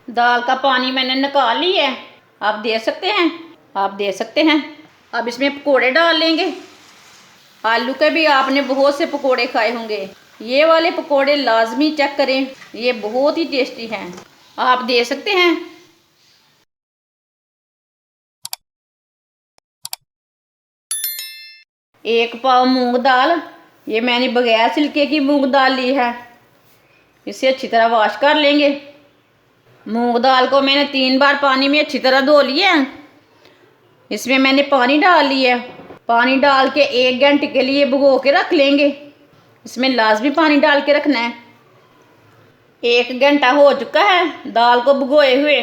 दाल का पानी मैंने निकाल लिया है, आप देख सकते हैं। अब इसमें पकोड़े डाल लेंगे। आलू के भी आपने बहुत से पकोड़े खाए होंगे, ये वाले पकोड़े लाजमी चेक करें, ये बहुत ही टेस्टी हैं। आप देख सकते हैं। एक पाव मूंग दाल, ये मैंने बगैर छिलके की मूंग दाल ली है। इसे अच्छी तरह वॉश कर लेंगे। मूंग दाल को मैंने 3 बार पानी में अच्छी तरह धो लिया है। इसमें मैंने पानी डाल लिया है। पानी डाल के 1 घंटे के लिए भिगो के रख लेंगे। इसमें लाजमी पानी डाल के रखना है। 1 घंटा हो चुका है दाल को भिगोए हुए,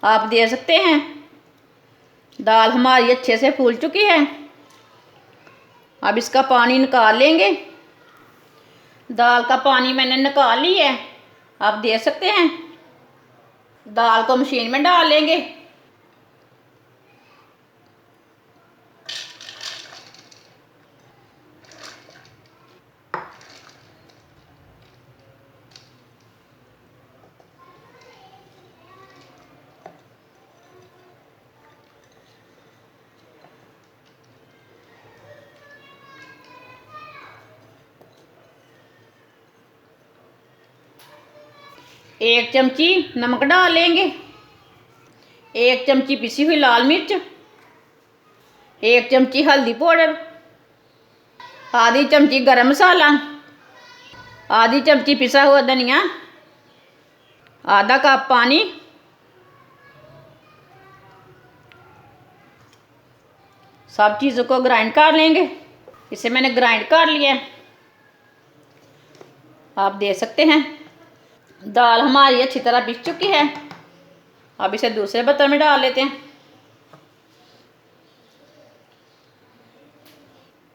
आप देख सकते हैं। दाल हमारी अच्छे से फूल चुकी है। अब इसका पानी निकाल लेंगे। दाल का पानी मैंने निकाल लिया है, आप देख सकते हैं। दाल को मशीन में डाल लेंगे। एक चमची नमक डाल लेंगे। 1 चमची पिसी हुई लाल मिर्च, 1 चमची हल्दी पाउडर, आधी चमची गरम मसाला, आधी चमची पिसा हुआ धनिया, आधा कप पानी। सब चीज़ों को ग्राइंड कर लेंगे। इसे मैंने ग्राइंड कर लिया है, आप देख सकते हैं। दाल हमारी अच्छी तरह पिस चुकी है। अब इसे दूसरे बर्तन में डाल लेते हैं।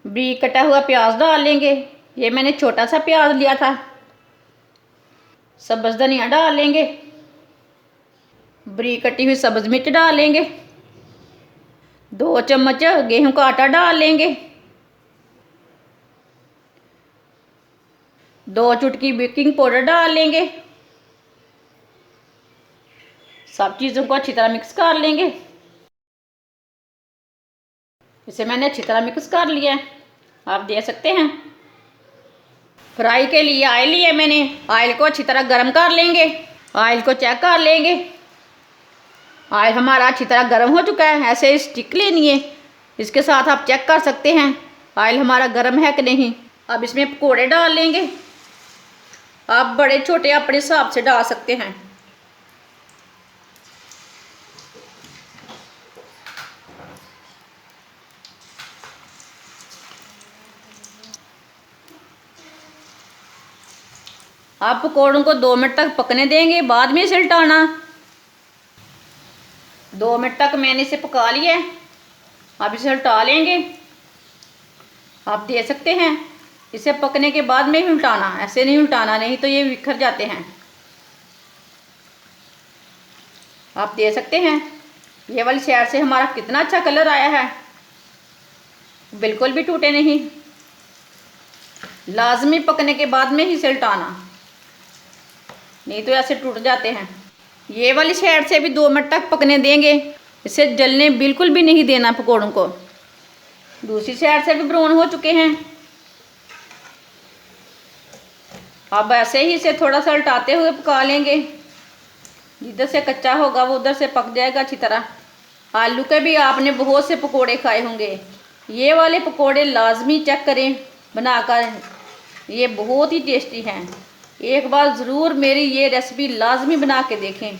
बारीक कटा हुआ प्याज डाल लेंगे, ये मैंने छोटा सा प्याज लिया था। सब्ज़ धनिया डाल लेंगे। बारीक कटी हुई सब्ज़ मिर्च डाल लेंगे। 2 चम्मच गेहूं का आटा डाल लेंगे। 2 चुटकी बेकिंग पाउडर डाल लेंगे। सब चीज़ों को अच्छी तरह मिक्स कर लेंगे। इसे मैंने अच्छी तरह मिक्स कर लिया है, आप देख सकते हैं। फ्राई के लिए ऑयल लिया मैंने। ऑयल को अच्छी तरह गर्म कर लेंगे। ऑयल को चेक कर लेंगे। ऑयल हमारा अच्छी तरह गर्म हो चुका है। ऐसे स्टिक लेनी है, इसके साथ आप चेक कर सकते हैं ऑयल हमारा गर्म है कि नहीं। अब इसमें पकोड़े डाल लेंगे। आप बड़े छोटे अपने हिसाब से डाल सकते हैं। आप पकौड़ों को 2 मिनट तक पकने देंगे, बाद में इसे उल्टाना। 2 मिनट तक मैंने इसे पका लिया है। अब इसे उल्टा लेंगे। आप देख सकते हैं, इसे पकने के बाद में ही उल्टाना, ऐसे नहीं उल्टाना, नहीं तो ये बिखर जाते हैं। आप देख सकते हैं ये वाली साइड से हमारा कितना अच्छा कलर आया है, बिल्कुल भी टूटे नहीं। लाजमी पकने के बाद में ही इसे उल्टाना, नहीं तो ऐसे टूट जाते हैं। ये वाली साइड से भी 2 मिनट तक पकने देंगे। इसे जलने बिल्कुल भी नहीं देना पकौड़ों को। दूसरी साइड से भी ब्राउन हो चुके हैं। अब ऐसे ही इसे थोड़ा सा उल्टाते हुए पका लेंगे। जिधर से कच्चा होगा वो उधर से पक जाएगा अच्छी तरह। आलू के भी आपने बहुत से पकोड़े खाए होंगे, ये वाले पकोड़े लाजमी चेक करें बनाकर, ये बहुत ही टेस्टी हैं। एक बार ज़रूर मेरी ये रेसिपी लाजमी बना के देखें।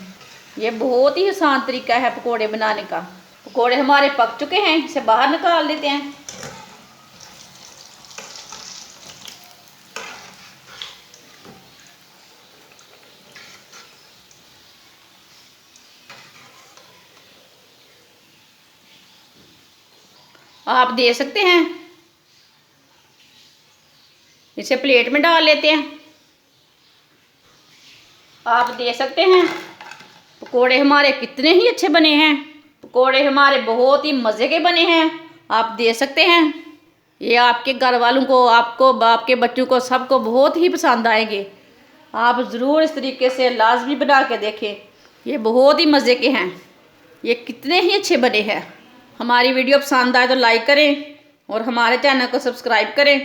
ये बहुत ही आसान तरीका है पकोड़े बनाने का। पकोड़े हमारे पक चुके हैं, इसे बाहर निकाल देते हैं। आप देख सकते हैं, इसे प्लेट में डाल लेते हैं। आप देख सकते हैं पकोड़े हमारे कितने ही अच्छे बने हैं। पकोड़े हमारे बहुत ही मज़े के बने हैं, आप देख सकते हैं। ये आपके घर वालों को, आपको, आपके बच्चों को, सबको बहुत ही पसंद आएंगे। आप ज़रूर इस तरीके से लाजमी बना के देखें, ये बहुत ही मज़े के हैं, ये कितने ही अच्छे बने हैं। हमारी वीडियो पसंद आए तो लाइक करें और हमारे चैनल को सब्सक्राइब करें।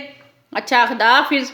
अच्छा, खुदा हाफिज़।